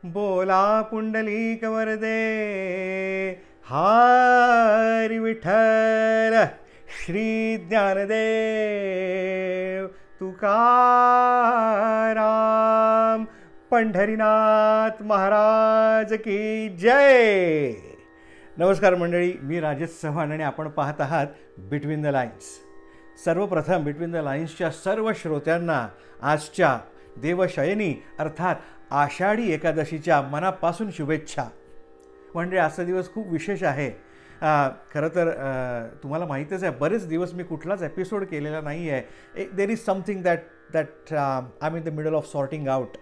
बोला पुंडलिक वरदे हरी विठ्ठल श्री ज्ञानदेव तुकाराम पंढरीनाथ महाराज की जय. नमस्कार मंडळी, मी राजेश चव्हाण आणि आपण पाहत आहात बिटवीन द लाईन्स. सर्वप्रथम बिटवीन द लाईन्सच्या सर्व श्रोत्यांना आजच्या देवशयनी अर्थात आषाढी एकादशीच्या मनापासून शुभेच्छा. म्हणजे आजचा दिवस खूप विशेष आहे. खरं तर तुम्हाला माहीतच आहे, बरेच दिवस मी कुठलाच एपिसोड केलेला नाही आहे. There is something that I am in the middle of sorting out.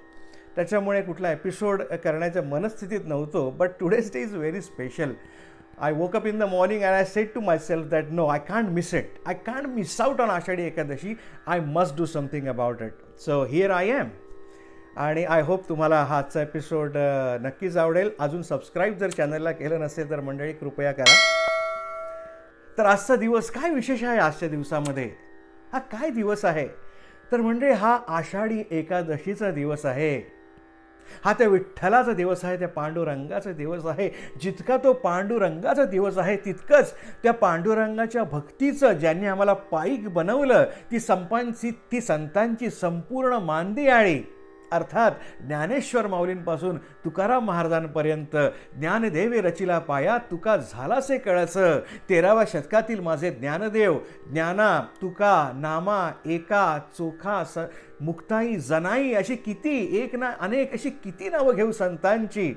त्याच्यामुळे कुठला एपिसोड करण्याच्या मनस्थितीत नव्हतो. But today's day is very special. I woke up in the morning and I said to myself that no, I can't miss it. I can't miss out on Ashadi Ekadashi. I must do something about it. So here I am. आणि I hope तुम्हाला हा आजचा episode नक्कीच आवडेल. अजून subscribe जर चॅनलला केलं नसेल तर मंडळी कृपया करा. तर आजचा दिवस काय विशेष आहे? आजच्या दिवसामध्ये हा काय दिवस आहे तर म्हणजे हा आषाढी एकादशीचा दिवस आहे. हा त्या विठ्ठलाचा दिवस आहे, त्या पांडुरंगाचा दिवस आहे. जितका तो पांडुरंगाचा दिवस आहे तितकंच त्या पांडुरंगाच्या भक्तीचं, ज्यांनी आम्हाला पाईक बनवलं, ती संतांची संपूर्ण मांदियाळी अर्थात ज्ञानेश्वर माऊलींपासून तुकाराम महाराजांपर्यंत ज्ञानदेवे रचिला पाया तुका झालासे कळचं. 13व्या शतकातील माझे ज्ञानदेव, ज्ञाना तुका नामा एका चोखा मुक्ताई जनाई, अशी किती एक ना अनेक अशी किती नावं घेऊ संतांची,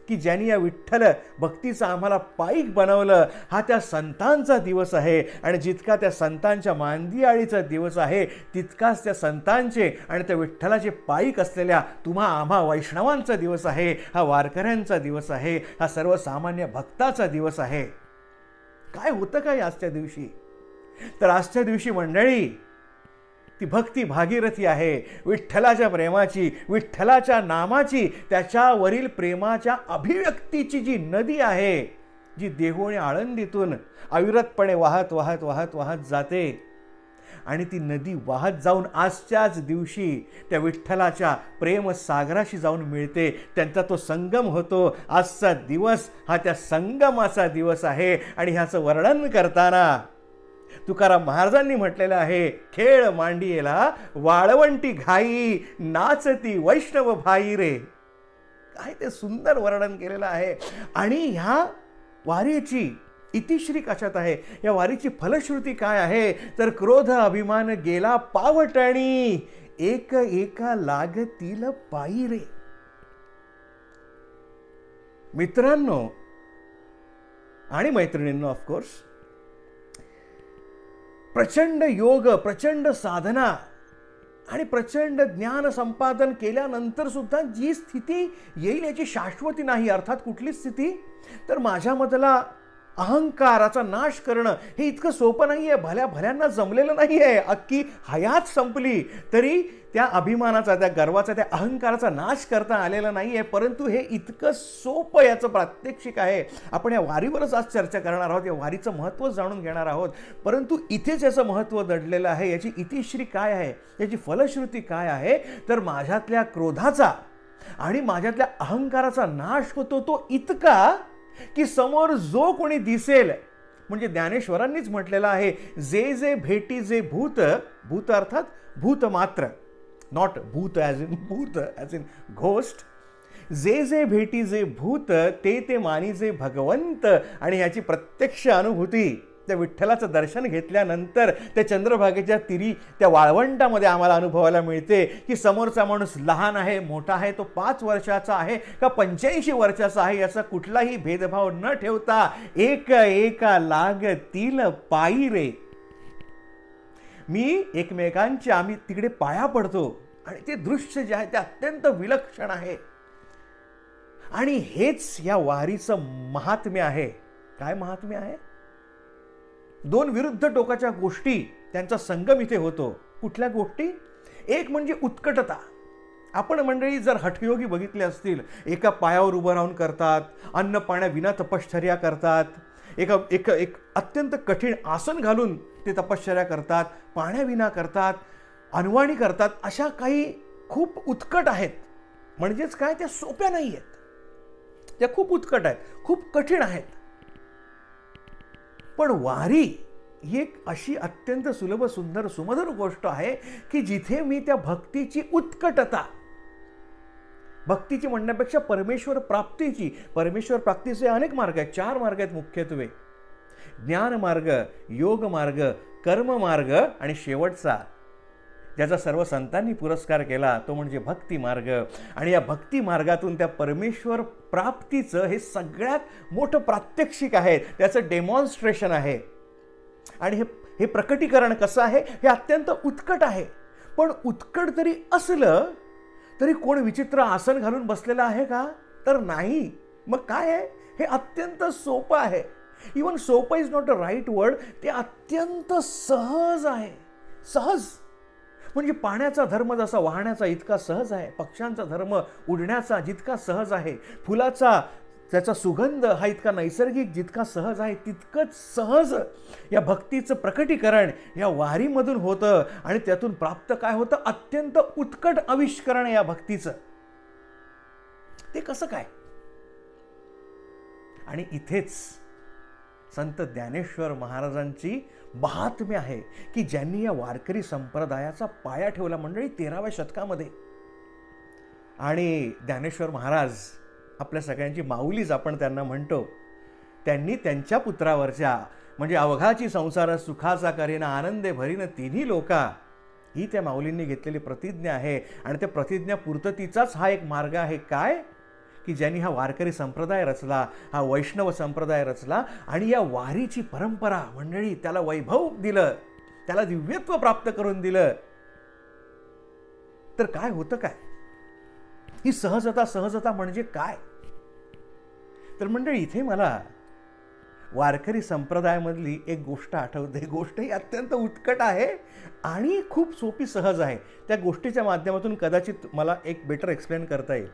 की ज्यांनी या विठ्ठल भक्तीचं आम्हाला पाईक बनवलं. हा त्या संतांचा दिवस आहे. आणि जितका त्या संतांच्या मांदियाळीचा दिवस आहे तितकाच त्या संतांचे आणि त्या विठ्ठलाचे पाईक असलेल्या तुम्हा आम्हा वैष्णवांचा दिवस आहे. हा वारकऱ्यांचा दिवस आहे. हा सर्वसामान्य भक्ताचा दिवस आहे. काय होतं काय आजच्या दिवशी? तर आजच्या दिवशी मंडळी ती भक्ती भागीरथी आहे. विठ्ठलाच्या प्रेमाची, विठ्ठलाच्या नामाची, त्याच्यावरील प्रेमाच्या अभिव्यक्तीची जी नदी आहे, जी देहू आळंदीतून अविरतपणे वाहत वाहत वाहत वाहत जाते. आणि ती नदी वाहत जाऊन आजच्याच दिवशी त्या विठ्ठलाच्या प्रेमसागराशी जाऊन मिळते. त्यांचा तो संगम होतो. आजचा दिवस हा त्या संगमाचा दिवस आहे. आणि ह्याचं वर्णन करताना तुकाराम महाराजांनी म्हटलेलं आहे, खेळ मांडियेला वाळवंटी घाई नाचती वैष्णव भाई रे. काय ते सुंदर वर्णन केलेलं आहे. आणि ह्या वारीची इतिश्री कशात आहे? या वारीची फलश्रुती काय आहे तर क्रोध अभिमान गेला पावटणी एक एका लागतील पायी रे. मित्रांनो आणि मैत्रिणींनो, ऑफकोर्स प्रचंड योग, प्रचंड साधना आणि प्रचंड ज्ञान संपादन केल्यानंतर सुद्धा जी स्थिती येईल याची शाश्वती नाही. अर्थात कुठली स्थिती तर माझ्यामधला अहंकाराचा नाश करणं हे इतकं सोपं नाही आहे. भल्या भल्यांना जमलेलं नाही आहे. अख्खी हयात संपली तरी त्या अभिमानाचा, त्या गर्वाचा, त्या अहंकाराचा नाश करता आलेला नाही आहे. परंतु हे इतकं सोपं याचं प्रात्यक्षिक आहे. आपण या वारीवरच आज चर्चा करणार आहोत. या वारीचं महत्त्व जाणून घेणार आहोत. परंतु इथेच याचं महत्त्व दडलेलं आहे. याची इतिश्री काय आहे, याची फलश्रुती काय आहे तर माझ्यातल्या क्रोधाचा आणि माझ्यातल्या अहंकाराचा नाश होतो. तो इतका की समोर जो कोणी दिसेल, म्हणजे ज्ञानेश्वरांनीच म्हटलेलं आहे, जे जे भेटी जे भूत, भूत अर्थात भूत मात्र, नॉट भूत ॲज इन भूत ॲज इन घोस्ट, जे जे भेटी जे भूत ते ते मानी जे भगवंत. आणि ह्याची प्रत्यक्ष अनुभूती त्या विठ्ठलाचं दर्शन घेतल्यानंतर त्या चंद्रभागेच्या तिरी त्या वाळवंटामध्ये आम्हाला अनुभवायला मिळते की समोरचा माणूस लहान आहे, मोठा आहे, तो 5 वर्षाचा आहे का 85 वर्षाचा आहे, याचा कुठलाही भेदभाव न ठेवता एक एका लागतील पायी रे. मी एकमेकांच्या आम्ही तिकडे पाया पडतो आणि ते दृश्य जे आहे ते अत्यंत विलक्षण आहे. आणि हेच या वारीचं महात्म्य आहे. काय महात्म्य आहे? 2 विरुद्ध टोकाच्या गोष्टी त्यांचा संगम इथे होतो. कुठल्या गोष्टी? एक म्हणजे उत्कटता. आपण मंडळी जर हठयोगी बघितले असतील, एका पायावर उभं राहून करतात, अन्न पाण्याविना तपश्चर्या करतात, एक अत्यंत कठीण आसन घालून ते तपश्चर्या करतात, पाण्याविना करतात, अनवाणी करतात. अशा काही खूप उत्कट आहेत. म्हणजेच काय, त्या सोप्या नाही आहेत, त्या खूप उत्कट आहेत, खूप कठीण आहेत. पण वारी ही एक अशी अत्यंत सुलभ, सुंदर, सुमधुर गोष्ट आहे की जिथे मी त्या भक्तीची उत्कटता, भक्तीची म्हणण्यापेक्षा परमेश्वर प्राप्तीची, परमेश्वर प्राप्तीचे अनेक मार्ग आहेत, 4 मार्ग आहेत मुख्यत्वे: ज्ञान मार्ग, योग मार्ग, कर्म मार्ग आणि शेवटचा ज्याचा सर्व संतांनी पुरस्कार केला तो म्हणजे भक्ती मार्ग. आणि या भक्ती मार्गातून त्या परमेश्वर प्राप्तीचं हे सगळ्यात मोठं प्रात्यक्षिक आहे, त्याचं डेमॉन्स्ट्रेशन आहे. आणि हे प्रकटीकरण कसं आहे, हे अत्यंत उत्कट आहे. पण उत्कट जरी असलं तरी कोण विचित्र आसन घालून बसलेलं आहे का? तर नाही. मग काय आहे? हे अत्यंत सोपं आहे. इवन सोपं is not a right word, ते अत्यंत सहज आहे. सहज म्हणजे पाण्याचा धर्म जसा वाहण्याचा इतका सहज आहे, पक्ष्यांचा धर्म उडण्याचा जितका सहज आहे, फुलाचा त्याचा सुगंध हा इतका नैसर्गिक जितका सहज आहे, तितकंच सहज या भक्तीचं प्रकटीकरण या वारीमधून होतं. आणि त्यातून प्राप्त काय होतं? अत्यंत उत्कट आविष्करण या भक्तीचं. ते कसं काय? आणि इथेच संत ज्ञानेश्वर महाराजांची महात्म्य आहे की ज्यांनी या वारकरी संप्रदायाचा पाया ठेवला मंडळी 13व्या शतकामध्ये. आणि ज्ञानेश्वर महाराज आपल्या सगळ्यांची माऊलीच आपण त्यांना म्हणतो. त्यांनी त्यांच्या पुत्रावरच्या म्हणजे अवघाची संसार सुखाचा करीना आनंदे भरीन तिन्ही लोका, ही त्या माऊलींनी घेतलेली प्रतिज्ञा आहे. आणि त्या प्रतिज्ञा पूर्ततेचाच हा एक मार्ग आहे. काय की ज्यांनी हा वारकरी संप्रदाय रचला, हा वैष्णव संप्रदाय रचला आणि या वारीची परंपरा मंडळी त्याला वैभव दिलं, त्याला दिव्यत्व प्राप्त करून दिलं. तर काय होतं काय? ही सहजता म्हणजे काय? तर मंडळी इथे मला वारकरी संप्रदायामधली एक गोष्ट आठवते. गोष्ट ही अत्यंत उत्कट आहे आणि खूप सोपी सहज आहे. त्या गोष्टीच्या माध्यमातून कदाचित मला एक बेटर एक्सप्लेन करता येईल.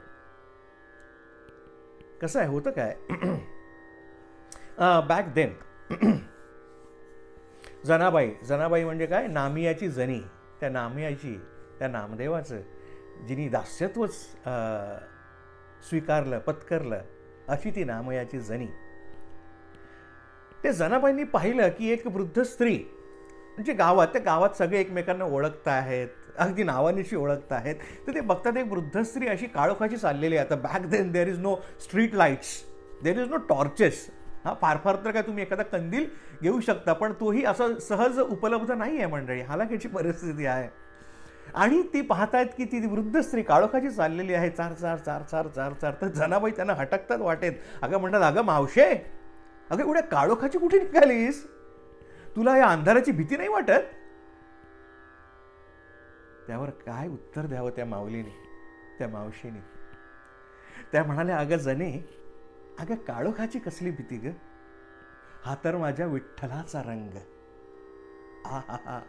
कसं आहे, होतं काय, बॅक देन जनाबाई म्हणजे काय, नामियाची जनी, त्या नामियाची, त्या नामदेवाचं जिनी दास्यत्वच स्वीकारलं, पत्करलं, अशी ती नामयाची जनी. ते जनाबाईंनी पाहिलं की एक वृद्ध स्त्री म्हणजे त्या गावात सगळे एकमेकांना ओळखत आहेत, अगदी नावानिशी ओळखत आहेत. तर ते बघतात एक वृद्ध स्त्री अशी काळोखाची चाललेली आहे. आता back then there is no street lights, there is no torches. हा फार तर काय तुम्ही एखादा कंदील घेऊ शकता, पण तोही असं सहज उपलब्ध नाही आहे मंडळी, हालाकीची परिस्थिती आहे. आणि ती पाहतायत की ती वृद्ध स्त्री काळोखाची चाललेली आहे, चार चार चार चार चार चार. तर जनाबाई त्यांना हटकतात वाटेत. अगं म्हणतात, अगं मावशे, अगं एवढ्या काळोखाची कुठे निघालीस? तुला या अंधाराची भीती नाही वाटत? त्यावर काय उत्तर द्यावं त्या माऊलीने, त्या मावशीने? त्या म्हणाल्या, अगं जने, अगं काळोखाची कसली भीती ग? हा तर माझ्या विठ्ठलाचा रंग. आहा,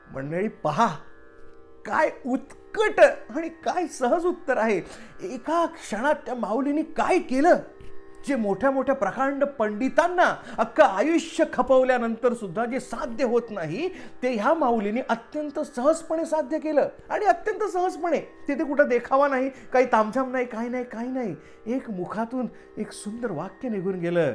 मंडळी पहा, काय उत्कट आणि काय सहज उत्तर आहे. एका क्षणात त्या माऊलीने काय केलं जे मोठ्या मोठ्या प्रकांड पंडितांना अख्खं आयुष्य खपवल्यानंतर सुद्धा जे साध्य होत नाही, ते ह्या माऊलीने अत्यंत सहजपणे साध्य केलं. आणि अत्यंत सहजपणे, तिथे कुठं देखावा नाही, काही तामझाम नाही, काही नाही. एक मुखातून एक सुंदर वाक्य निघून गेलं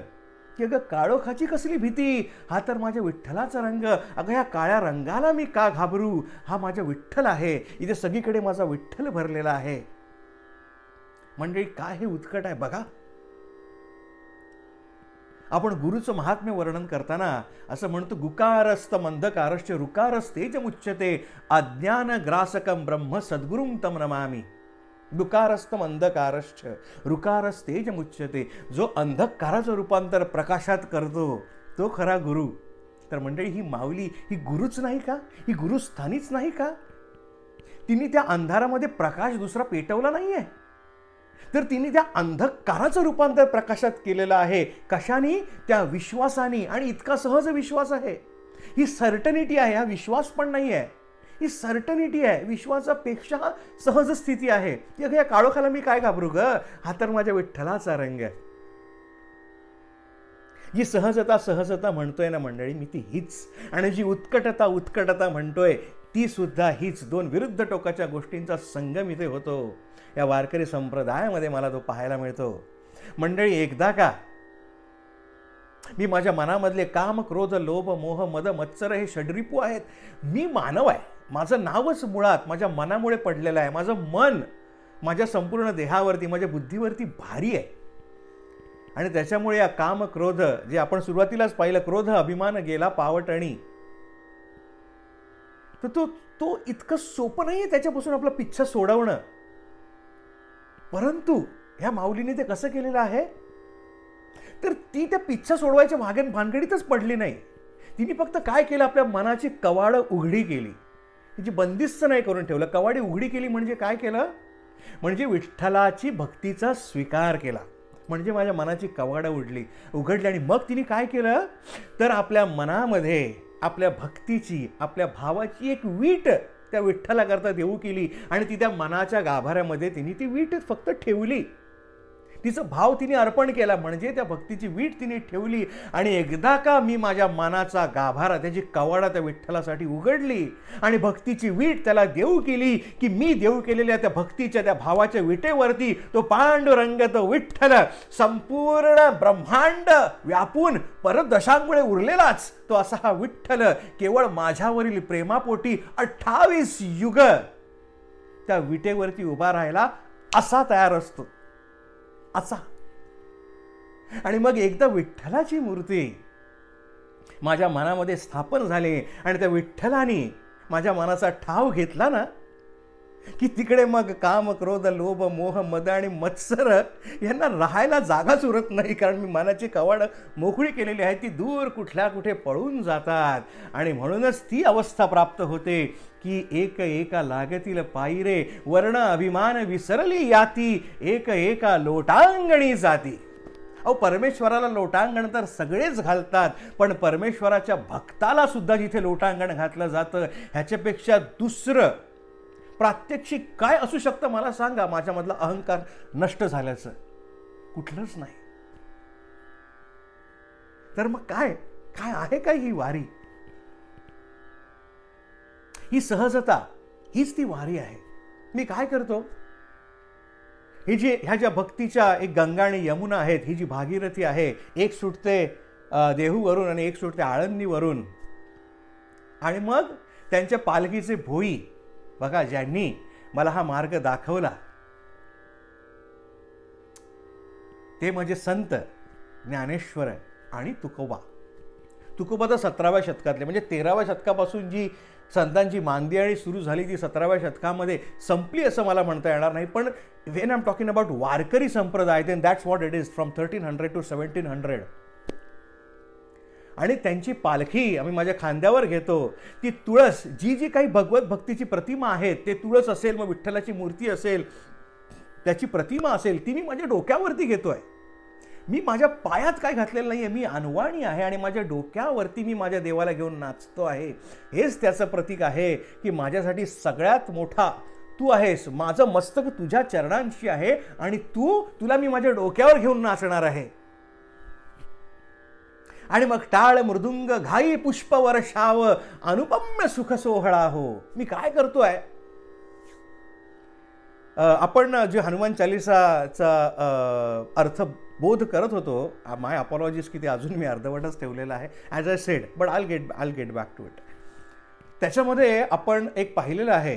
की अगं काळोखाची कसली भीती, हा तर माझ्या विठ्ठलाचा रंग. अगं ह्या काळ्या रंगाला मी का घाबरू? हा माझा विठ्ठल आहे, इथे सगळीकडे माझा विठ्ठल भरलेला आहे. म्हणजे काय हे उत्कट आहे बघा. आपण गुरुचं महात्म्य वर्णन करताना असं म्हणतो, गुकारस्त मंदकारश्च रुकारस्तेजमुच्यते अज्ञान ग्रासकम ब्रह्म सद्गुरुं तम नमामि. दुकारस्त मंदकारश्च रुकारस्तेजमुच्यते, जो अंधकाराचं रूपांतर प्रकाशात करतो तो खरा गुरु. तर मंडळी ही माऊली ही गुरुच नाही का? ही गुरुस्थानीच नाही का? तिने त्या अंधारामध्ये प्रकाश दुसरा पेटवला नाहीये, तर तिने त्या अंधकाराचं रूपांतर प्रकाशात केलेलं आहे. कशाने? त्या विश्वासाने. आणि इतका सहज विश्वास आहे, ही सर्टनिटी आहे. हा विश्वास पण नाही आहे, ही सर्टनिटी आहे. विश्वासापेक्षा सहज स्थिती आहे. या काळोखाला मी काय घाबरू ग? हा तर माझ्या विठ्ठलाचा रंग आहे. जी सहजता म्हणतोय ना मंडळी, मी ती हीच. आणि जी उत्कटता म्हणतोय ती सुद्धा हीच दोन विरुद्ध टोकाच्या गोष्टींचा संगम इथे होतो. या वारकरी संप्रदायामध्ये मला तो पाहायला मिळतो. मंडळी, एकदा का मी माझ्या मनामधले काम, क्रोध, लोभ, मोह, मद, मत्सर हे षड्रिपू आहेत. मी मानव आहे. माझं नावच मुळात माझ्या मनामुळे पडलेलं आहे. माझं मन माझ्या संपूर्ण देहावरती, माझ्या बुद्धीवरती भारी आहे. आणि त्याच्यामुळे या काम, क्रोध, जे आपण सुरुवातीलाच पाहिलं, क्रोध, अभिमान गेला पावटणी, तर तो इतकं सोपं नाहीये त्याच्यापासून आपला पिच्छा सोडवणं. परंतु ह्या माऊलीने ते कसं केलेलं आहे, तर ती त्या पिच्छा सोडवायच्या भानगडीतच पडली नाही. तिने फक्त काय केलं, आपल्या मनाची कवाडं उघडी केली. तिची बंदिस्त नाही करून ठेवलं, कवाडी उघडी केली. म्हणजे काय केलं, म्हणजे विठ्ठलाची भक्तीचा स्वीकार केला. म्हणजे माझ्या मनाची कवाडं उघडली. आणि मग तिने काय केलं, तर आपल्या मनामध्ये आपल्या भक्तीची, आपल्या भावाची एक वीट त्या विठ्ठलाकरता देऊ केली. आणि ती त्या मनाच्या गाभाऱ्यामध्ये तिने ती वीट फक्त ठेवली. तिचं भाव तिने अर्पण केला, म्हणजे त्या भक्तीची वीट तिने ठेवली. आणि एकदा का मी माझ्या मनाचा गाभारा, त्याची कवाडा त्या विठ्ठलासाठी उघडली आणि भक्तीची वीट त्याला देऊ केली, की मी देऊ केलेल्या त्या भक्तीच्या, त्या भावाच्या विटेवरती तो पांडुरंग, तो विठ्ठल संपूर्ण ब्रह्मांड व्यापून परत दशांमुळे उरलेलाच तो असा हा विठ्ठल केवळ माझ्यावरील प्रेमापोटी 28 युग त्या विटेवरती उभा राहायला असा तयार असतो, असा. आणि मग एकदा विठ्ठलाची मूर्ती माझ्या मनामध्ये स्थापन झाली आणि त्या विठ्ठलाने माझ्या मनाचा ठाव घेतला ना, की तिकडे मग काम, क्रोध, लोभ, मोह, मद आणि मत्सर यांना राहायला जागाच उरत नाही. कारण मी मनाची कवाड मोकळी केलेली आहे, ती दूर कुठल्या कुठे पळून जातात. आणि म्हणूनच ती अवस्था प्राप्त होते की एक एका लागतील पायी रे, वर्ण अभिमान विसरली याती, एक एका लोटांगणी जाती. अहो, परमेश्वराला लोटांगण तर सगळेच घालतात, पण परमेश्वराच्या भक्ताला सुद्धा जिथे लोटांगण घातलं जातं, ह्याच्यापेक्षा दुसरं प्रात्यक्षिक काय असू शकतं मला सांगा, माझ्यामधला अहंकार नष्ट झाल्याचं? कुठलंच नाही. तर मग काय काय आहे काय ही वारी? ही सहजता, हीच ती वारी आहे. मी काय करतो, ह्या ज्या भक्तीच्या एक गंगा आणि यमुना आहेत, ही जी भागीरथी आहे, एक सुटते देहूवरून आणि एक सुटते आळंदीवरून. आणि मग त्यांच्या पालखीचे भोई बघा, ज्यांनी मला हा मार्ग दाखवला ते म्हणजे संत ज्ञानेश्वर आणि तुकोबा. तुकोबा तर 17व्या शतकातले, म्हणजे 13व्या शतकापासून जी संतांची मांदियाळी सुरू झाली ती 17व्या शतकामध्ये संपली असं मला म्हणता येणार नाही. पण when I am talking about Warkari संप्रदाय, then that's what it is, from 1300 to 1700. आणि त्यांची पालखी आम्ही माझ्या खांद्यावर घेतो. ती तुळस, जी काही भगवत भक्तीची प्रतिमा आहे, ते तुळस असेल, मग विठ्ठलाची मूर्ती असेल, त्याची प्रतिमा असेल, ती मी माझ्या डोक्यावरती घेतोय. मी माझ्या पायात काय घातलेलं नाहीये, मी अनवाणी आहे आणि माझ्या डोक्यावरती मी माझ्या देवाला घेऊन नाचतो आहे. हेच त्याचं प्रतीक आहे की माझ्यासाठी सगळ्यात मोठा तू आहेस. माझं मस्तक तुझ्या चरणांशी आहे आणि तुला मी माझ्या डोक्यावर घेऊन नाचणार आहे. आणि मग टाळ मृदुंग घाई पुष्प वर्षाव, अनुपम्य सुख सोहळा हो. मी काय करतोय, आपण जे हनुमान चालीसाचा अर्थ बोध करत होतो, माय अपॉलॉजीज की ते अजून मी अर्धवटच ठेवलेलं आहे, ॲज आय सेड, बट आल गेट बॅक टू इट. त्याच्यामध्ये आपण एक पाहिलेलं आहे,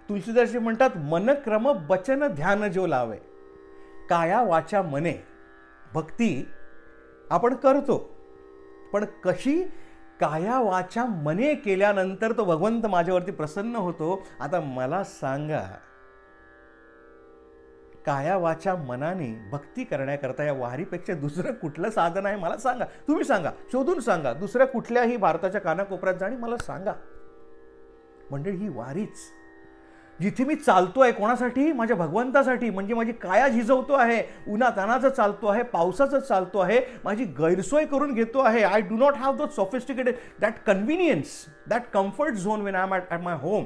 तुलसीदासजी म्हणतात, मन क्रम वचन ध्यान जो लावे. काया वाचा मने भक्ती आपण करतो, पण कशी काया वाचा मने केल्यानंतर तो भगवंत माझ्यावरती प्रसन्न होतो. आता मला सांगा, काया वाचा मनाने भक्ती करण्याकरता या वारीपेक्षा दुसरं कुठलं साधन आहे मला सांगा. तुम्ही सांगा, शोधून सांगा. दुसऱ्या कुठल्याही भारताच्या कानाकोपऱ्यात जा आणि मला सांगा. म्हणजे ही वारीच, जिथे मी चालतोय कोणासाठी, माझ्या भगवंतासाठी, म्हणजे माझी काया झिजवतो आहे, उन्हातानाचं चालतो आहे, पावसाचं चालतो आहे, माझी गैरसोय करून घेतो आहे. I do not have those sophisticated, that convenience, that comfort zone when I am at my home,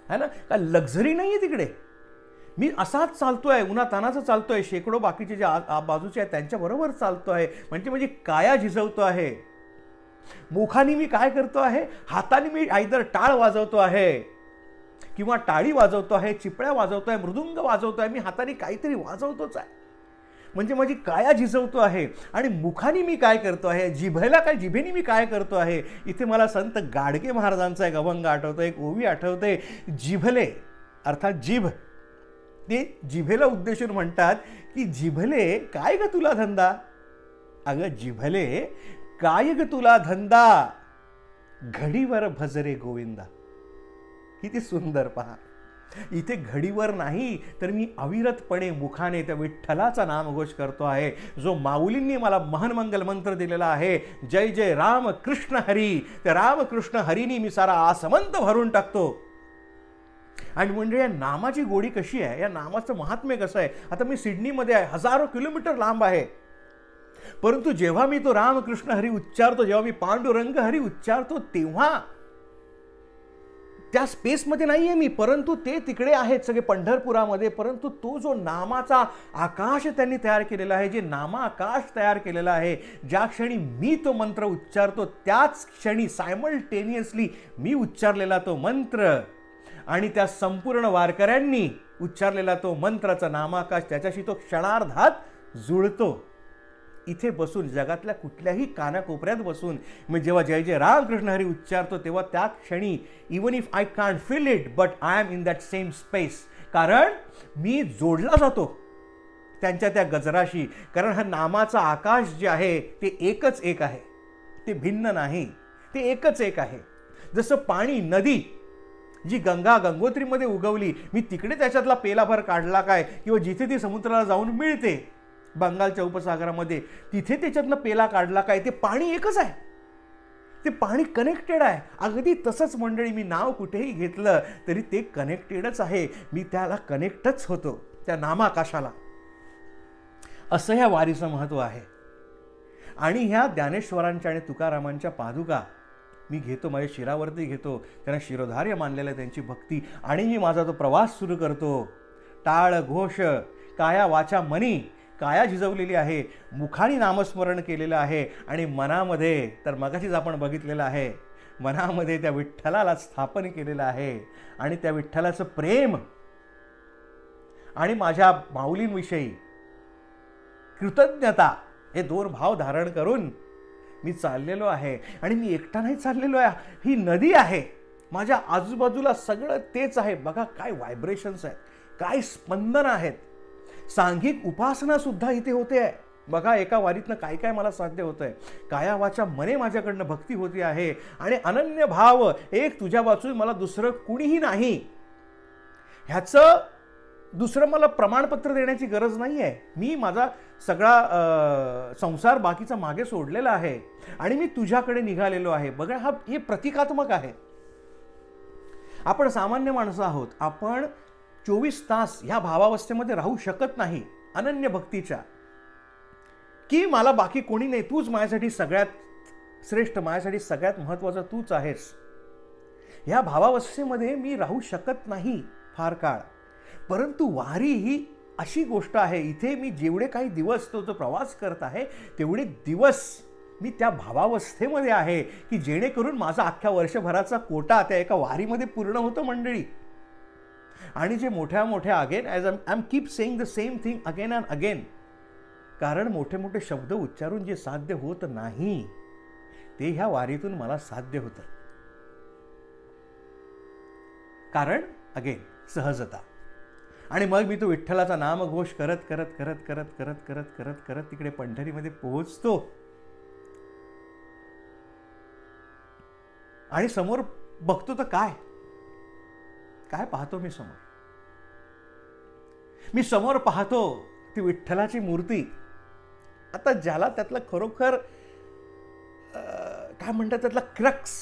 है ना. काय लक्झरी नाही आहे तिकडे. मी असाच चालतोय, उन्हातानाचं चालतोय, शेकडो बाकीचे जे बाजूचे आहेत त्यांच्याबरोबर चालतो आहे, म्हणजे माझी काया झिजवतो आहे. मुखाने मी काय करतो आहे, हाताने मी आयदर टाळ वाजवतो आहे किंवा टाळी वाजवतो आहे, चिपळ्या वाजवतो आहे, मृदुंग वाजवतो आहे, मी हाताने काहीतरी वाजवतोच आहे, म्हणजे माझी काया झिजवतो आहे. आणि मुखाने मी काय करतो आहे, जिभेने मी काय करतो आहे. इथे मला संत गाडगे महाराजांचा एक अभंग आठवतो, एक ओवी आठवते. जिभले अर्थात जिभ, ते जिभेला उद्देशून म्हणतात की जिभले काय ग तुला धंदा, अगं जिभले काय ग तुला धंदा, घडीवर भजरे गोविंदा. किती सुंदर पहा. इथे घडीवर नाही तर मी अविरतपणे मुखाने त्या विठ्ठलाचा नामघोष करतो आहे, जो माऊलींनी मला महानमंगल मंत्र दिलेला आहे. जय जय राम कृष्ण हरी. त्या रामकृष्ण हरीनी मी सारा आसमंत भरून टाकतो. आणि म्हणजे या नामाची गोडी कशी आहे, या नामाचं महात्म्य कसं आहे. आता मी सिडनीमध्ये आहे, हजारो किलोमीटर लांब आहे, परंतु जेव्हा मी तो रामकृष्ण हरी उच्चारतो, जेव्हा मी पांडुरंग हरी उच्चारतो, तेव्हा त्या स्पेसमध्ये नाही आहे मी, परंतु ते तिकडे आहेत सगळे पंढरपुरामध्ये. परंतु तो जो नामाचा आकाश त्यांनी तयार केलेला आहे, जे नामा आकाश तयार केलेला आहे, ज्या क्षणी मी तो मंत्र उच्चारतो त्याच क्षणी सायमल्टेनियसली मी उच्चारलेला तो मंत्र आणि त्या संपूर्ण वारकऱ्यांनी उच्चारलेला तो मंत्राचा नामाकाश त्याच्याशी तो क्षणार्धात जुळतो. इथे बसून, जगातल्या कुठल्याही कानाकोपऱ्यात बसून मी जेव्हा जय जय रामकृष्ण हरी उच्चारतो, तेव्हा त्या क्षणी even if I can't feel it but I am in that same space. कारण मी जोडला जातो त्यांच्या त्या गजराशी. कारण हा नामाचा आकाश जे आहे ते एकच एक आहे, ते भिन्न नाही, ते एकच एक आहे. जसं पाणी, नदी जी गंगोत्रीमध्ये उगवली, मी तिकडे त्याच्यातला पेलाभर काढला काय, किंवा जिथे ती समुद्राला जाऊन मिळते बंगालच्या उपसागरामध्ये, तिथे त्याच्यातनं पेला काढला काय, ते पाणी एकच आहे, ते पाणी कनेक्टेड आहे. अगदी तसंच मंडळी, मी नाव कुठेही घेतलं तरी ते कनेक्टेडच आहे, मी त्याला कनेक्टच होतो त्या नामाकाशाला. असं ह्या वारीचं महत्त्व आहे. आणि ह्या ज्ञानेश्वरांच्या आणि तुकारामांच्या पादुका मी घेतो, माझ्या शिरावरती घेतो, त्यांना शिरोधार्य मानलेलं आहे त्यांची भक्ती, आणि मी माझा तो प्रवास सुरू करतो. टाळ घोष, काया वाचा मनी, काया झिजवलेली आहे, मुखाने नामस्मरण केलेलं आहे, आणि मनामध्ये तर मगाशीच आपण बघितलेलं आहे, मनामध्ये त्या विठ्ठलाला स्थापन केलेलं आहे. आणि त्या विठ्ठलाचं प्रेम आणि माझ्या माऊलींविषयी कृतज्ञता हे दोन भाव धारण करून मी चाललेलो आहे. आणि मी एकटा नाही चाललेलो आहे, ही नदी आहे, माझ्या आजूबाजूला सगळं तेच आहे. बघा काय व्हायब्रेशन्स आहेत, काय स्पंदन आहेत. सांघिक उपासना सुद्धा इथे होते आहे. बघा एका वारीतनं काय काय मला साध्य होत आहे. काया वाचा मने माझ्याकडनं भक्ती होती आहे, आणि अनन्य भाव एक तुझ्या वाचून मला दुसरं कुणीही नाही, ह्याचं दुसरं मला प्रमाणपत्र देण्याची गरज नाही आहे. मी माझा सगळा संसार बाकीचा मागे सोडलेला आहे आणि मी तुझ्याकडे निघालेलो आहे. बघा हे प्रतिकात्मक आहे. आपण सामान्य माणसं आहोत, आपण 24 तास ह्या भावावस्थेमध्ये राहू शकत नाही अनन्य भक्तीच्या, की मला बाकी कोणी नाही, तूच माझ्यासाठी सगळ्यात श्रेष्ठ, माझ्यासाठी सगळ्यात महत्त्वाचं तूच आहेस. ह्या भावावस्थेमध्ये मी राहू शकत नाही फार काळ. परंतु वारी ही अशी गोष्ट आहे, इथे मी जेवढे काही दिवस तो प्रवास करत आहे तेवढे दिवस मी त्या भावावस्थेमध्ये आहे, की जेणेकरून माझा अख्ख्या वर्षभराचा कोटा त्या एका वारीमध्ये पूर्ण होतो मंडळी. आणि जे मोठ्या मोठ्या again as I am keep saying the same thing again and again, कारण मोठे मोठे शब्द उच्चारून जे साध्य होत नाही ते ह्या वारीतून मला साध्य होतं. कारण अगेन सहजता. आणि मग मी तो विठ्ठलाचा नामघोष करत करत करत करत करत करत करत करत तिकडे पंढरीमध्ये पोहोचतो. आणि समोर बघतो तर काय काय पाहतो मी समोर? मी समोर पाहतो ती विठ्ठलाची मूर्ती. आता ज्याला त्यातलं खरोखर काय म्हणतात त्यातला क्रक्स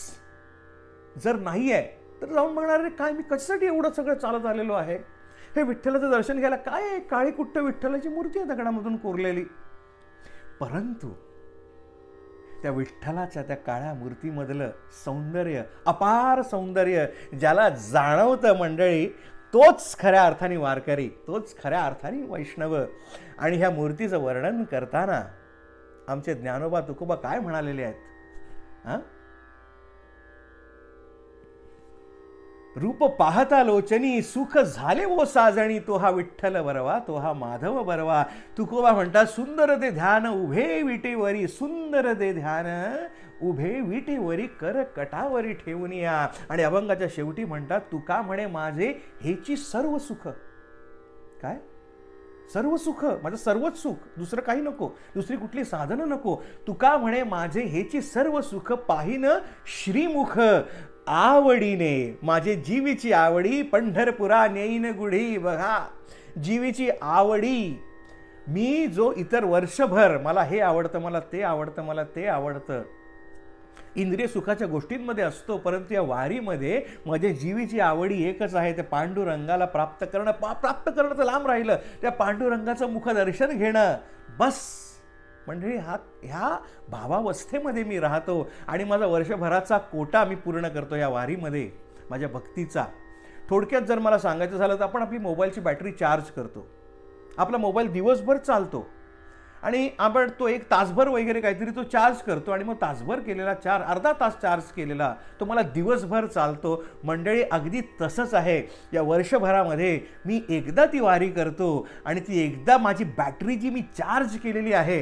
जर नाही आहे तर जाऊन म्हणणार रे काय मी कशासाठी एवढं सगळं चालत आलेलो आहे, हे विठ्ठलाचं दर्शन घ्यायला काय काळी कुट्ट विठ्ठलाची मूर्ती आहे दगडामधून कोरलेली. परंतु त्या विठ्ठलाच्या त्या काळ्या मूर्तीमधलं सौंदर्य, अपार सौंदर्य ज्याला जाणवतं मंडळी, तोच खऱ्या अर्थाने वारकरी, तोच खऱ्या अर्थाने वैष्णव. आणि ह्या मूर्तीचं वर्णन करताना आमचे ज्ञानोबा तुकोबा काय म्हणालेले आहेत? हा? रूप पाहता लोचनी सुख झाले वो साजणी, तो हा विठ्ठल बरवा, तो हा माधव बरवा. तुकोबा म्हणतात सुंदर ते ध्यान उभे विटेवरी, सुंदर ते ध्यान उभे विटेवरी कर कटावरी ठेवून या. आणि अभंगाच्या शेवटी म्हणतात तुका म्हणे माझे हेची सर्व सुख. काय? सर्व सुख, माझं सर्वच सुख, दुसरं काही नको, दुसरी कुठली साधनं नको. तुका म्हणे माझे हेची सर्व सुख, पाहिन श्रीमुख आवडीने. माझे जीवीची आवडी पंढरपुरा नेईन गुढी. बघा, जीवीची आवडी. मी जो इतर वर्षभर मला हे आवडतं, मला ते आवडतं, मला ते आवडतं, इंद्रिय सुखाच्या गोष्टींमध्ये असतो, परंतु या वारीमध्ये माझ्या जीवीची आवडी एकच आहे, ते पांडुरंगाला प्राप्त करणं. प्राप्त करणं तर लांब राहिलं, त्या पांडुरंगाचं मुखदर्शन घेणं, बस. म्हणजे ह्या भावावस्थेमध्ये मी राहतो आणि माझा वर्षभराचा कोटा मी पूर्ण करतो या वारीमध्ये माझ्या भक्तीचा. थोडक्यात जर मला सांगायचं झालं तर आपण आपली मोबाईलची बॅटरी चार्ज करतो. आपला मोबाईल दिवसभर चालतो आणि आपण तो 1 तासभर वगैरे काहीतरी तो चार्ज करतो आणि मग तासभर केलेला अर्धा तास चार्ज केलेला तो मला दिवसभर चालतो. मंडळी, अगदी तसंच आहे. या वर्षभरामध्ये मी एकदा ती वारी करतो आणि ती एकदा माझी बॅटरी जी मी चार्ज केलेली आहे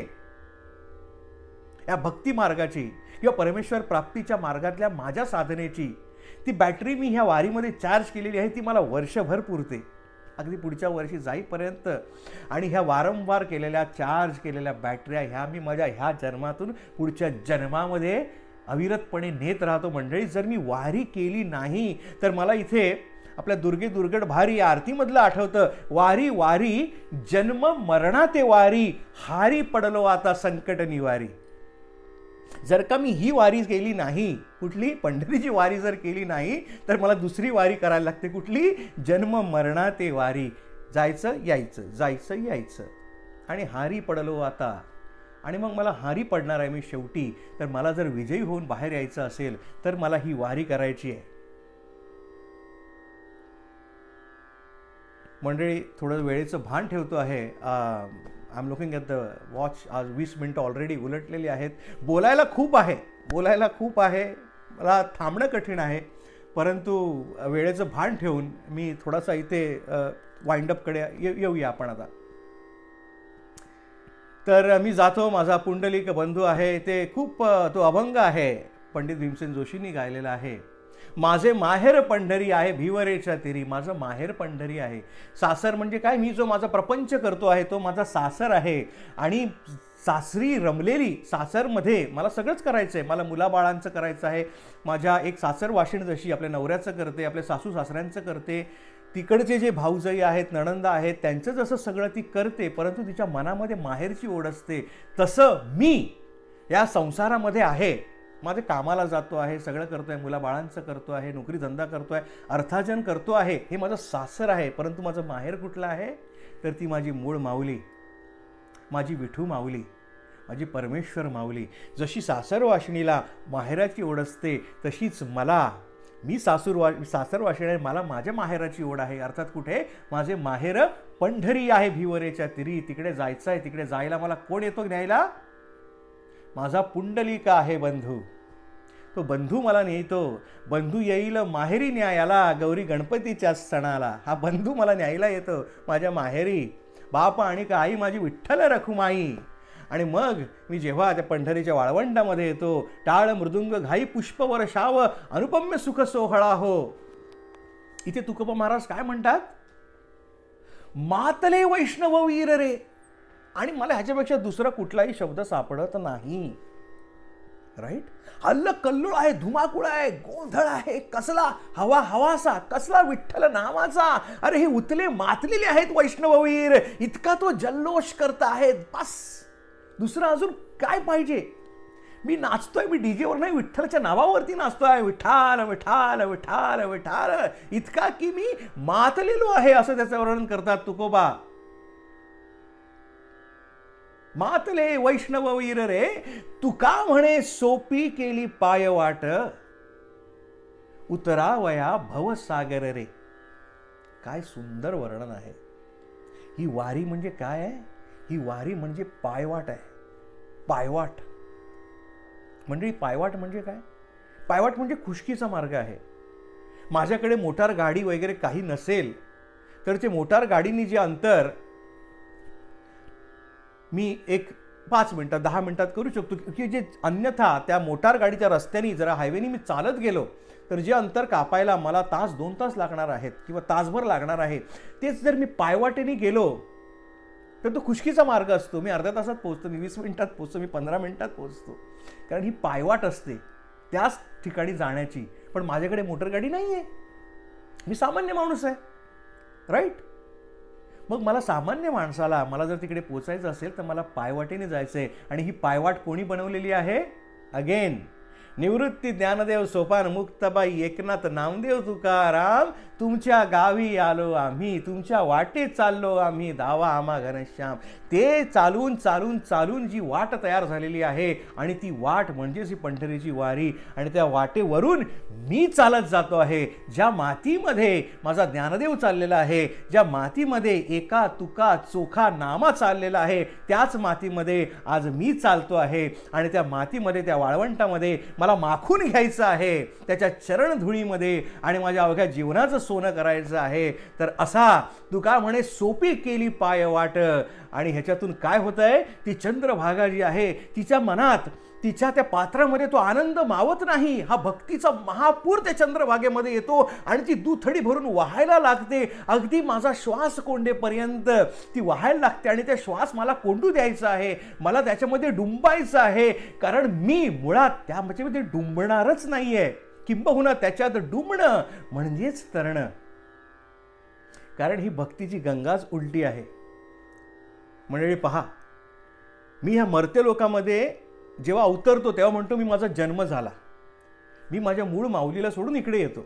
या भक्ती मार्गाची किंवा परमेश्वर प्राप्तीच्या मार्गातल्या माझ्या साधनेची, ती बॅटरी मी ह्या वारीमध्ये चार्ज केलेली आहे, ती मला वर्षभर पुरते, अगदी पुढच्या वर्षी जाईपर्यंत. आणि ह्या वारंवार केलेल्या चार्ज केलेल्या बॅटऱ्या ह्या मी माझ्या ह्या जन्मातून पुढच्या जन्मामध्ये अविरतपणे नेत राहतो. मंडळी, जर मी वारी केली नाही तर मला इथे आपल्या दुर्गे दुर्गट भारी या आरतीमधलं आठवतं, वारी वारी जन्म मरणा ते वारी, हारी पडलो आता संकट निवारी. जर का मी ही वारी केली नाही, कुठली पंढरीची वारी जर केली नाही, तर मला दुसरी वारी करायला लागते. कुठली? जन्म मरणा ते वारी. जायचं यायचं, जायचं यायचं, आणि हारी पडलो आता. आणि मग मला हारी पडणार आहे मी शेवटी. तर मला जर विजयी होऊन बाहेर यायचं असेल तर मला ही वारी करायची आहे. मंडळी, थोडं वेळेचं भान ठेवतो आहे. I am looking at the watch. आज 20 मिनिटं ऑलरेडी उलटलेली आहेत. बोलायला खूप आहे, मला थांबणं कठीण आहे, परंतु वेळेचं भान ठेवून मी थोडासा इथे वाइंडअपकडे येऊया आपण आता. तर मी जातो. माझा पुंडलिक बंधू आहे, ते खूप तो अभंग आहे, पंडित भीमसेन जोशींनी गायलेला आहे. माझे माहेर पंढरी आहे भिवरेच्या तिरी. माझं माहेर पंढरी आहे. सासर म्हणजे काय? मी जो माझा प्रपंच करतो आहे तो माझा सासर आहे. आणि सासरी रमलेली, सासरमध्ये मला सगळंच करायचं आहे. मला मुलाबाळांचं करायचं आहे. माझ्या एक सासर वाशिण जशी आपल्या नवऱ्याचं करते, आपल्या सासू सासऱ्यांचं करते, तिकडचे जे भाऊजाई आहेत, नणंदा आहेत, त्यांचं जसं सगळं ती करते, परंतु तिच्या मनामध्ये माहेरची ओढ असते. तसं मी या संसारामध्ये आहे. माझे कामाला जातो आहे, सगळं करतो आहे, मुलाबाळांचं करतो आहे, नोकरी धंदा करतो आहे, अर्थार्जन करतो आहे. हे माझं सासर आहे. परंतु माझं माहेर कुठलं आहे? तर ती माझी मूळ माऊली, माझी विठू माऊली, माझी परमेश्वर माऊली. जशी सासर वाशिणीला माहेराची ओढ असते, तशीच मला, मी सासर वाशिणी आहे, मला माझ्या माहेराची ओढ आहे. अर्थात कुठे? माझे माहेर पंढरी आहे भिवरेच्या तिरी. तिकडे जायचं आहे. तिकडे जायला मला कोण येतो न्यायला? माझा पुंडलिक आहे बंधू. तो बंधू मला नेतो. बंधू येईल माहेरी न्यायाला, गौरी गणपतीच्या सणाला. हा बंधू मला न्यायला येतो माझ्या माहेरी. बाप आणि का आई माझी विठ्ठल रखुमाई. आणि मग मी जेव्हा त्या पंढरीच्या वाळवंटामध्ये येतो, टाळ मृदुंग घाई पुष्प वर्षाव, अनुपम्य सुख सोहळा हो. इथे तुकोबा महाराज काय म्हणतात? मातले वैष्णव वीर रे. आणि मला ह्याच्यापेक्षा दुसरा कुठलाही शब्द सापडत नाही. राईट? हल्ल कल्लोळ आहे, धुमाकूळ आहे, गोंधळ आहे, कसला हवासा, कसला विठ्ठल नावाचा. अरे हे उतले मातलेले आहेत वैष्णववीर, इतका तो जल्लोष करत आहेत. बस, दुसरं अजून काय पाहिजे? मी नाचतोय, मी डीजेवर नाही, विठ्ठलच्या नावावरती नाचतोय. विठाल विठाल विठाल विठाल, इतका की मी मातलेलो आहे, असं त्याचं वर्णन करतात तुकोबा. मातले वैष्णववीर रे, तुका म्हणे सोपी केली पायवाट, उतरावया भवसागर रे. काय सुंदर वर्णन आहे. ही वारी म्हणजे काय आहे? ही वारी म्हणजे पायवाट आहे. पायवाट. मंडळी, पायवाट म्हणजे काय? पायवाट म्हणजे खुशकीचा मार्ग आहे. माझ्याकडे मोटार गाडी वगैरे काही नसेल तर ते मोटार गाडीने जे अंतर मी एक 5 मिनिटात 10 मिनिटात करू शकतो, की जे अन्यथा त्या मोटार गाडीच्या रस्त्याने जरा हायवेने मी चालत गेलो तर जे अंतर कापायला मला तास 2 तास लागणार आहेत किंवा तासभर लागणार आहे, तेच जर मी पायवाटेने गेलो तर तो खुशकीचा मार्ग असतो. मी अर्ध्या तासात पोहोचतो, मी 20 मिनिटात पोहोचतो, मी 15 मिनिटात पोहोचतो, कारण ही पायवाट असते त्याच ठिकाणी जाण्याची. पण माझ्याकडे मोटर गाडी नाही आहे, मी सामान्य माणूस आहे, राईट? मग मला सामान्य माणसाला मला जर तिकडे पोचायचं असेल तर मला पायवाटेने जायचं आहे. आणि ही पायवाट कोणी बनवलेली आहे? अगेन, निवृत्ती ज्ञानदेव सोपान मुक्ताबाई एकनाथ नामदेव तुकाराम, तुमच्या गावी आलो आम्ही, तुमच्या वाटेत चाललो आम्ही, दावा आम्हा घनश्याम. ते चालून चालून चालून जी वाट तयार झालेली आहे आणि ती वाट म्हणजेच ही पंढरीची वारी. आणि त्या वाटेवरून मी चालत जातो आहे. ज्या मातीमध्ये माझा ज्ञानदेव चाललेला आहे, ज्या मातीमध्ये एका तुका चोखा नामा चाललेला आहे, त्याच मातीमध्ये आज मी चालतो आहे. आणि त्या मातीमध्ये, त्या वाळवंटामध्ये मला माखून घ्यायचं आहे, त्याच्या चरणधुळीमध्ये, आणि माझ्या अवघ्या जीवनाचं सोनं करायचं आहे. तर असा तुका म्हणे सोपी केली पाय वाट. आणि ह्याच्यातून काय होतंय? ती चंद्रभागा जी आहे तिच्या मनात, तिच्या त्या पात्रामध्ये तो आनंद मावत नाही. हा भक्तीचा महापूर त्या चंद्रभागेमध्ये येतो आणि ती दुथडी भरून वाहायला लागते. अगदी माझा श्वास कोंडेपर्यंत ती वाहायला लागते. आणि त्या श्वास मला कोंडू द्यायचा आहे, मला त्याच्यामध्ये डुंबायचं आहे, कारण मी मुळात त्यामध्ये डुंबणारच नाहीये. किंबहुना त्याच्यात डुंबणं म्हणजेच तरणं. कारण ही भक्तीची गंगाच उलटी आहे. मंडळी पहा, मी ह्या मर्त्य लोकामध्ये जेव्हा अवतरतो तेव्हा म्हणतो मी माझा जन्म झाला, मी माझ्या मूळ माऊलीला सोडून इकडे येतो.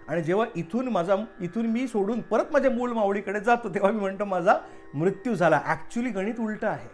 आणि जेव्हा इथून मी सोडून परत माझ्या मूळ माऊलीकडे जातो तेव्हा मी म्हणतो माझा मृत्यू झाला. ॲक्च्युली गणित उलटं आहे.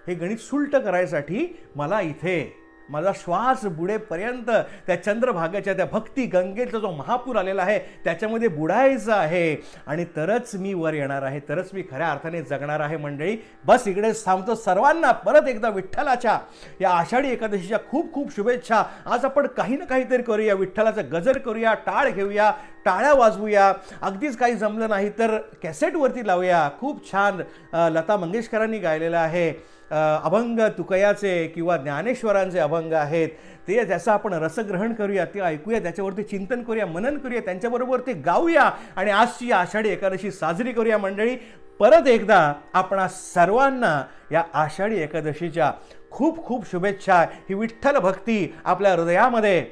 हे गणित सुलट करायसाठी मला इथे माझा श्वास बुडेपर्यंत त्या चंद्रभागाच्या त्या भक्ती गंगेचा जो महापूर आलेला आहे त्याच्यामध्ये बुडायचं आहे. आणि तरच मी वर येणार आहे, तरच मी खऱ्या अर्थाने जगणार आहे. मंडळी, बस इकडेच थांबतो. सर्वांना परत एकदा विठ्ठलाच्या या आषाढी एकादशीच्या खूप खूप शुभेच्छा. आज आपण काही ना काहीतरी करूया, विठ्ठलाचं गजर करूया, टाळ घेऊया, टाळ्या वाजवूया. अगदीच काही जमलं नाही तर कॅसेटवरती लावूया. खूप छान लता मंगेशकरांनी गायलेलं आहे अभंग तुकयाचे किंवा ज्ञानेश्वरांचे अभंग आहेत ते, त्याचा आपण रसग्रहण करूया, ते ऐकूया, त्याच्यावरती चिंतन करूया, मनन करूया, त्यांच्याबरोबर ते गाऊया आणि आजची आषाढी एकादशी साजरी करूया. मंडळी, परत एकदा आपणा सर्वांना या आषाढी एकादशीच्या खूप खूप शुभेच्छा. ही विठ्ठल भक्ती आपल्या हृदयामध्ये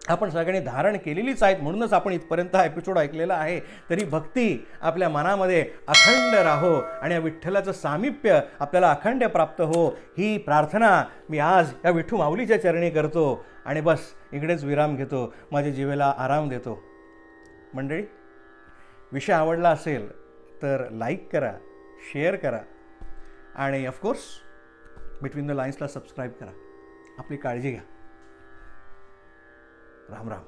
आपण सगळ्यांनी धारण केलेलीच आहेत, म्हणूनच आपण इथपर्यंत हा एपिसोड ऐकलेला आहे. तरी भक्ती आपल्या मनामध्ये अखंड राहो आणि या विठ्ठलाचं सामिप्य आपल्याला अखंड प्राप्त हो, ही प्रार्थना मी आज या विठू माऊलीच्या चरणी करतो. आणि बस इकडेच विराम घेतो, माझ्या जीवेला आराम देतो. मंडळी, विषय आवडला असेल तर लाईक करा, शेअर करा आणि ऑफकोर्स बिटवीन द लाईन्सला सबस्क्राईब करा. आपली काळजी घ्या. राम राम.